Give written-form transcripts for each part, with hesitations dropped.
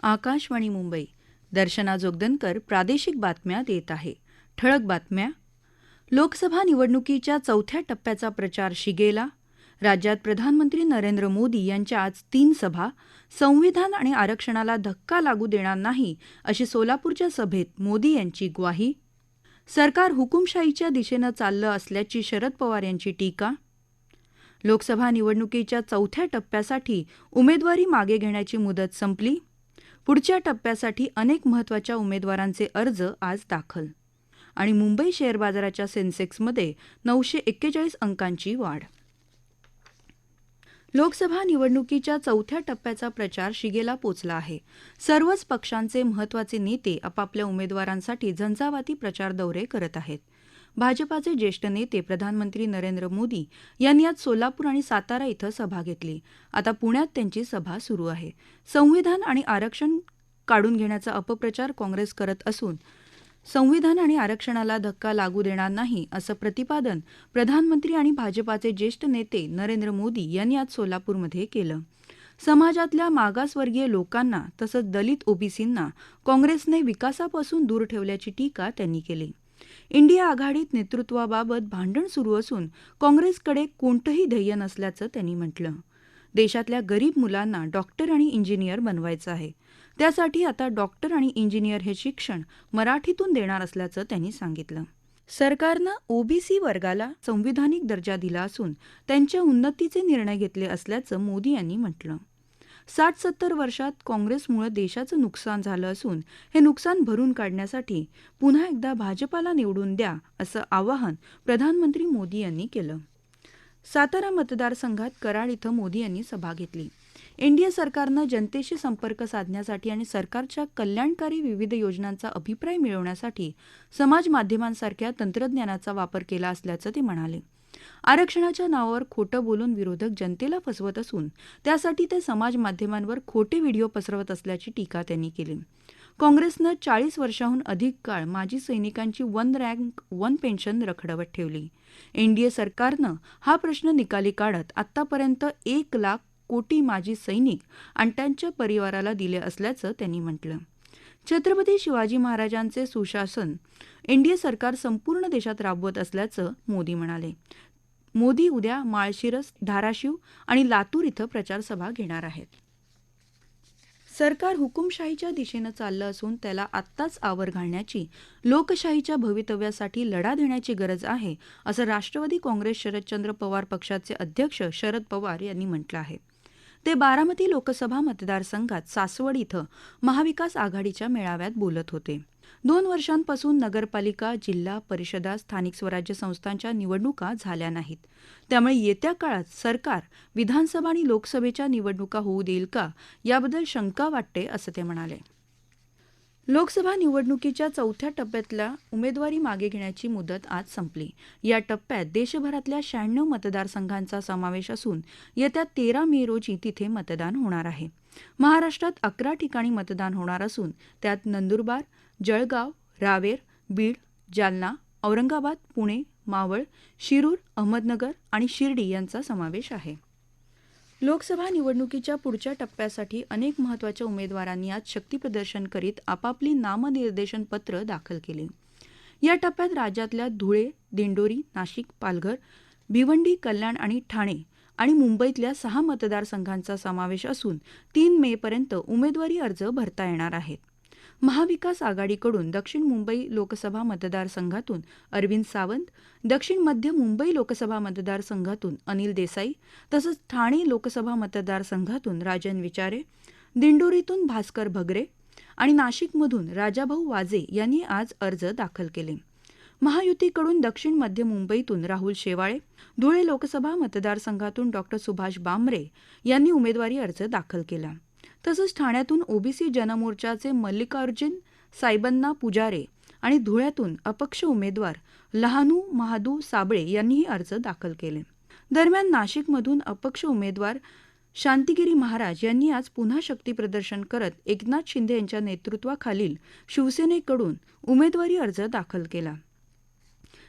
आकाशवाणी मुंबई. दर्शना जोगदनकर प्रादेशिक बातम्या देत आहे. ठळक बातम्या. लोकसभा निवडणुकीच्या चौथ्या टप्प्याचा प्रचार शिगेला. राज्यात प्रधानमंत्री नरेंद्र मोदी यांच्या आज 3 सभा. संविधान आणि आरक्षणाला धक्का लागू देणार नाही अशी सोलापूरच्या सभेत मोदी यांची ग्वाही. सरकार हुकुमशाहीच्या दिशेनं चाललं असल्याची शरद पवार यांची टीका. लोकसभा निवडणुकीच्या चौथ्या टप्प्यासाठी उमेदवारी मागे घेण्याची मुदत संपली. पुढच्या टप्प्यासाठी अनेक महत्त्वाच्या उमेदवारांचे अर्ज आज दाखल. आणि मुंबई शेअर बाजाराच्या सेन्सेक्समध्ये 941 अंकांची वाढ. लोकसभा निवडणुकीच्या चौथ्या टप्प्याचा प्रचार शिगेला पोचला आहे. सर्वच पक्षांचे महत्त्वाचे नेते आपापल्या उमेदवारांसाठी झंझावाती प्रचार दौरे करत आहेत. भाजपाचे ज्येष्ठ नेते प्रधानमंत्री नरेंद्र मोदी यांनी आज सोलापूर आणि सातारा इथं सभा घेतली. आता पुण्यात त्यांची सभा सुरू आहे. संविधान आणि आरक्षण काढून घेण्याचा अपप्रचार काँग्रेस करत असून संविधान आणि आरक्षणाला धक्का लागू देणार नाही असं प्रतिपादन प्रधानमंत्री आणि भाजपाचे ज्येष्ठ नेते नरेंद्र मोदी यांनी आज सोलापूरमध्ये केलं. समाजातल्या मागासवर्गीय लोकांना तसंच दलित ओबीसींना काँग्रेसने विकासापासून दूर ठेवल्याची टीका त्यांनी केली. इंडिया आघाडीत नेतृत्वाबाबत भांडण सुरू असून काँग्रेसकडे कोणतंही ध्येय नसल्याचं त्यांनी म्हटलं. देशातल्या गरीब मुलांना डॉक्टर आणि इंजिनियर बनवायचं आहे. त्यासाठी आता डॉक्टर आणि इंजिनियर हे शिक्षण मराठीतून देणार असल्याचं त्यांनी सांगितलं. सरकारनं ओबीसी वर्गाला संविधानिक दर्जा दिला असून त्यांच्या उन्नतीचे निर्णय घेतले असल्याचं मोदी यांनी म्हटलं. 60-70 वर्षात काँग्रेसमुळे देशाचं नुकसान झालं असून हे नुकसान भरून काढण्यासाठी पुन्हा एकदा भाजपाला निवडून द्या असं आवाहन प्रधानमंत्री मोदी यांनी केलं. सातारा मतदारसंघात कराड इथं मोदी यांनी सभा घेतली. एनडीए सरकारनं जनतेशी संपर्क साधण्यासाठी आणि सरकारच्या कल्याणकारी विविध योजनांचा अभिप्राय मिळवण्यासाठी समाज माध्यमांसारख्या तंत्रज्ञानाचा वापर केला असल्याचं ते म्हणाले. आरक्षणाच्या नावावर खोटं बोलून विरोधक जनतेला फसवत असून त्यासाठी ते समाज माध्यमांवर खोटे व्हिडिओ पसरवत असल्याची टीका त्यांनी केली. काँग्रेसनं 40 वर्षांहून अधिक काळ माजी सैनिकांची वन रँक वन पेन्शन रखडवत ठेवली. एनडीए सरकारनं हा प्रश्न निकाली काढत आतापर्यंत 1 लाख कोटी माजी सैनिक आणि त्यांच्या परिवाराला दिले असल्याचं त्यांनी म्हटलं. छत्रपती शिवाजी महाराजांचे सुशासन एनडीए सरकार संपूर्ण देशात राबवत असल्याचं मोदी म्हणाले. मोदी उद्या माळशिरस, धाराशिव आणि लातूर इथं प्रचारसभा घेणार आहेत. सरकार हुकुमशाहीच्या दिशेनं चाललं असून त्याला आत्ताच आवर घालण्याची, लोकशाहीच्या भवितव्यासाठी लढा देण्याची गरज आहे असं राष्ट्रवादी काँग्रेस शरदचंद्र पवार पक्षाचे अध्यक्ष शरद पवार यांनी म्हटलं आहे. ते बारामती लोकसभा मतदारसंघात सासवड इथं महाविकास आघाडीच्या मेळाव्यात बोलत होते. 2 वर्षांपासून नगरपालिका, जिल्हा परिषदा, स्थानिक स्वराज्य संस्थांच्या निवडणुका झाल्या नाहीत. त्यामुळे येत्या काळात सरकार विधानसभा आणि लोकसभेच्या निवडणुका होऊ देईल का याबद्दल शंका वाटते असं ते म्हणाले. लोकसभा निवडणुकीच्या चौथ्या टप्प्यातल्या उमेदवारी मागे घेण्याची मुदत आज संपली. या टप्प्यात देशभरातल्या 96 मतदारसंघांचा समावेश असून येत्या 13 मे रोजी तिथे मतदान होणार आहे. महाराष्ट्रात 11 ठिकाणी मतदान होणार असून त्यात नंदुरबार, जळगाव, रावेर, बीड, जालना, औरंगाबाद, पुणे, मावळ, शिरूर, अहमदनगर आणि शिर्डी यांचा समावेश आहे. लोकसभा निवडणुकीच्या पुढच्या टप्प्यासाठी अनेक महत्त्वाच्या उमेदवारांनी आज शक्तीप्रदर्शन करीत आपापली नामनिर्देशन पत्र दाखल केली. या टप्प्यात राज्यातल्या धुळे, दिंडोरी, नाशिक, पालघर, भिवंडी, कल्याण आणि ठाणे आणि मुंबईतल्या 6 मतदारसंघांचा समावेश असून 3 मेपर्यंत उमेदवारी अर्ज भरता येणार आहेत. महाविकास आघाडीकडून दक्षिण मुंबई लोकसभा मतदारसंघातून अरविंद सावंत, दक्षिण मध्य मुंबई लोकसभा मतदारसंघातून अनिल देसाई, तसंच ठाणे लोकसभा मतदारसंघातून राजन विचारे, दिंडोरीतून भास्कर भगरे आणि नाशिकमधून राजाभाऊ वाजे यांनी आज अर्ज दाखल केले. महायुतीकडून दक्षिण मध्य मुंबईतून राहुल शेवाळे, धुळे लोकसभा मतदारसंघातून डॉ. सुभाष बांबरे यांनी उमेदवारी अर्ज दाखल केला. तसंच ठाण्यातून ओबीसी जनमोर्चाचे मल्लिकार्जुन सायबन्ना पुजारे आणि धुळ्यातून अपक्ष उमेदवार लहानू महादू साबळे यांनीही अर्ज दाखल केले. दरम्यान नाशिकमधून अपक्ष उमेदवार शांतिगिरी महाराज यांनी आज पुन्हा शक्तीप्रदर्शन करत एकनाथ शिंदे यांच्या नेतृत्वाखालील शिवसेनेकडून उमेदवारी अर्ज दाखल केला.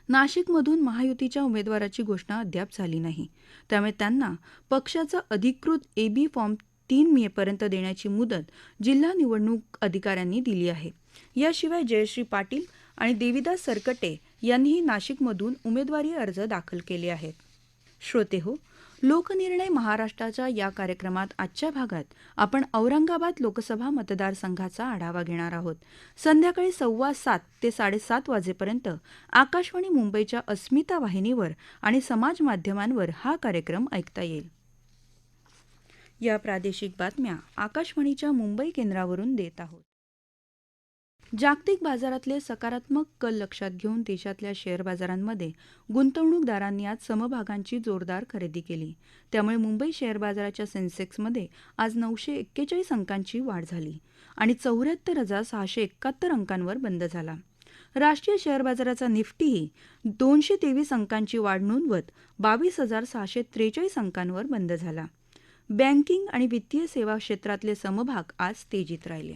नाशिकमधून महायुतीच्या उमेदवाराची घोषणा अद्याप झाली नाही. त्यामुळे त्यांना पक्षाचा अधिकृत एबी फॉर्म 3 मेपर्यंत देण्याची मुदत जिल्हा निवडणूक अधिकाऱ्यांनी दिली आहे. याशिवाय जयश्री पाटील आणि देविदास सरकटे यांनीही नाशिकमधून उमेदवारी अर्ज दाखल केले आहेत. श्रोतेहो, लोकनिर्णय महाराष्ट्राच्या या कार्यक्रमात आजच्या भागात आपण औरंगाबाद लोकसभा मतदारसंघाचा आढावा घेणार आहोत. संध्याकाळी 7:15 ते 7:30 वाजेपर्यंत आकाशवाणी मुंबईच्या अस्मिता वाहिनीवर आणि समाज माध्यमांवर हा कार्यक्रम ऐकता येईल. या प्रादेशिक बातम्या आकाशवाणीच्या मुंबई केंद्रावरून देत आहोत. जागतिक बाजारातले सकारात्मक कल लक्षात घेऊन देशातल्या शेअर बाजारांमध्ये गुंतवणूकदारांनी आज समभागांची जोरदार खरेदी केली. त्यामुळे मुंबई शेअर बाजाराच्या सेन्सेक्समध्ये आज 941 अंकांची वाढ झाली आणि 74,671 अंकांवर बंद झाला. राष्ट्रीय शेअर बाजाराचा निफ्टीही 223 अंकांची वाढ नोंदवत 22,643 अंकांवर बंद झाला. बँकिंग आणि वित्तीय सेवा क्षेत्रातले समभाग आज तेजीत राहिले.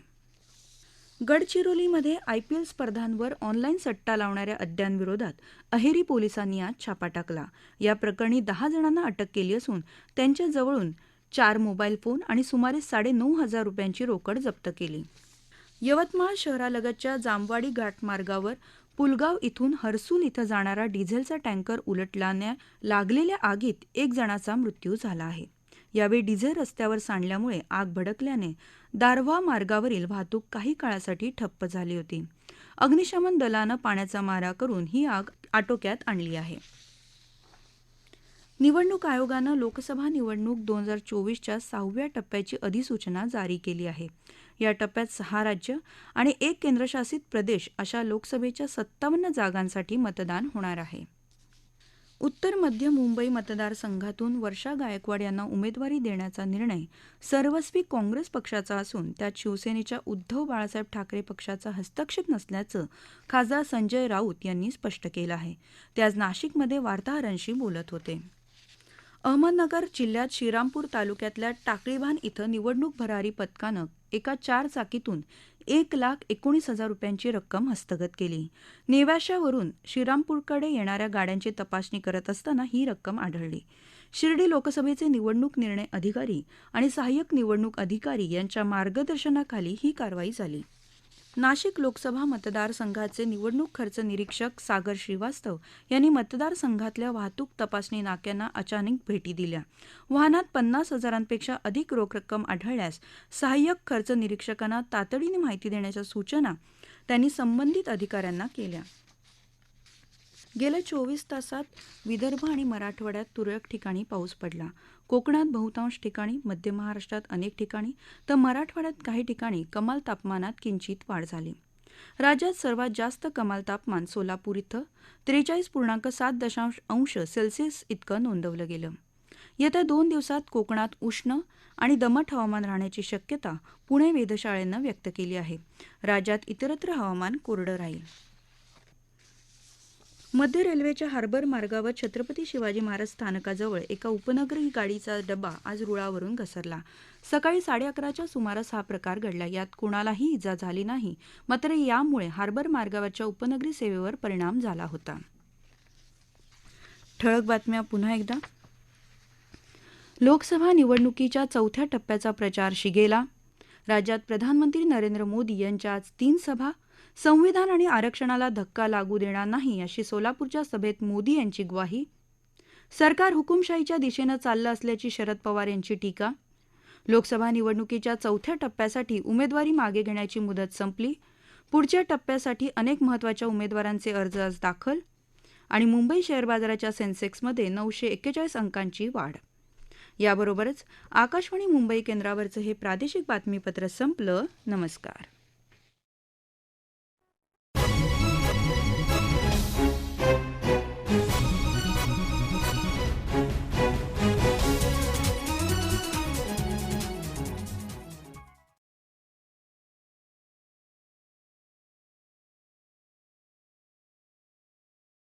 गडचिरोलीमध्ये आयपीएल स्पर्धांवर ऑनलाईन सट्टा लावणाऱ्या अड्ड्यांविरोधात अहेरी पोलिसांनी आज छापा टाकला. या प्रकरणी 10 जणांना अटक केली असून त्यांच्या जवळून 4 मोबाईल फोन आणि सुमारे 9,500 रुपयांची रोकड जप्त केली. यवतमाळ शहरालगतच्या जामवाडी घाटमार्गावर पुलगाव इथून हर्सूल इथं जाणारा डिझेलचा टँकर उलटल्याने लागलेल्या आगीत 1 जणाचा मृत्यू झाला आहे. यावेळी डिझेल रस्त्यावर सांडल्यामुळे आग भडकल्याने दारव्हा मार्गावरील वाहतूक काही काळासाठी ठप्प झाली होती. अग्निशमन दलानं पाण्याचा मारा करून ही आग आटोक्यात आणली आहे. निवडणूक आयोगानं लोकसभा निवडणूक 2024च्या 6व्या टप्प्याची अधिसूचना जारी केली आहे. या टप्प्यात 6 राज्य आणि 1 केंद्रशासित प्रदेश अशा लोकसभेच्या 57 जागांसाठी मतदान होणार आहे. उत्तर मध्य मुंबई मतदारसंघातून वर्षा गायकवाड यांना उमेदवारी देण्याचा निर्णय सर्वस्वी काँग्रेस पक्षाचा असून त्यात शिवसेनेच्या उद्धव बाळासाहेब ठाकरे पक्षाचा हस्तक्षेप नसल्याचं खासदार संजय राऊत यांनी स्पष्ट केलं आहे. ते आज नाशिकमध्ये वार्ताहरांशी बोलत होते. अहमदनगर जिल्ह्यात श्रीरामपूर तालुक्यातल्या टाकळीभान इथं निवडणूक भरारी पथकानं एका 4 चाकीतून 1,19,000 रुपयांची रक्कम हस्तगत केली. नेवाशावरून श्रीरामपूरकडे येणाऱ्या गाड्यांची तपासणी करत असताना ही रक्कम आढळली. शिर्डी लोकसभेचे निवडणूक निर्णय अधिकारी आणि सहाय्यक निवडणूक अधिकारी यांच्या मार्गदर्शनाखाली ही कारवाई झाली. नाशिक लोकसभा मतदारसंघाचे निवडणूक खर्च निरीक्षक सागर श्रीवास्तव यांनी मतदारसंघातल्या वाहतूक तपासणी नाक्यांना अचानक भेटी दिल्या. वाहनात 50,000पेक्षा अधिक रोख रक्कम आढळल्यास सहाय्यक खर्च निरीक्षकांना तातडीने माहिती देण्याच्या सूचना त्यांनी संबंधित अधिकाऱ्यांना केल्या. गेल्या 24 तासात विदर्भ आणि मराठवाड्यात तुरळक ठिकाणी पाऊस पडला. कोकणात बहुतांश ठिकाणी, मध्य महाराष्ट्रात अनेक ठिकाणी तर मराठवाड्यात काही ठिकाणी कमाल तापमानात किंचित वाढ झाली. राज्यात सर्वात जास्त कमाल तापमान सोलापूर इथं 43.7 अंश सेल्सिअस इतकं नोंदवलं गेलं. येत्या 2 दिवसात कोकणात उष्ण आणि दमट हवामान राहण्याची शक्यता पुणे वेधशाळेनं व्यक्त केली आहे. राज्यात इतरत्र हवामान कोरडं राहील. मध्य रेल्वेच्या हार्बर मार्गावर छत्रपती शिवाजी महाराज स्थानकाजवळ एका उपनगरी गाडीचा डबा आज रुळावरून घसरला. सकाळी 11:30च्या सुमारास हा प्रकार घडला. यात कुणालाही इजा झाली नाही. मात्र यामुळे हार्बर मार्गावरच्या उपनगरी सेवेवर परिणाम झाला होता. ठळक बातम्या पुन्हा एकदा. लोकसभा निवडणुकीच्या 4थ्या टप्प्याचा प्रचार शिगेला. राज्यात प्रधानमंत्री नरेंद्र मोदी यांच्या आज 3 सभा. संविधान आणि आरक्षणाला धक्का लागू देणार नाही अशी सोलापूरच्या सभेत मोदी यांची ग्वाही. सरकार हुकुमशाहीच्या दिशेनं चाललं असल्याची शरद पवार यांची टीका. लोकसभा निवडणुकीच्या 4थ्या टप्प्यासाठी उमेदवारी मागे घेण्याची मुदत संपली. पुढच्या टप्प्यासाठी अनेक महत्त्वाच्या उमेदवारांचे अर्ज आज दाखल. आणि मुंबई शेअर बाजाराच्या सेन्सेक्समध्ये 941 अंकांची वाढ. याबरोबरच आकाशवाणी मुंबई केंद्रावरचं हे प्रादेशिक बातमीपत्र संपलं. नमस्कार.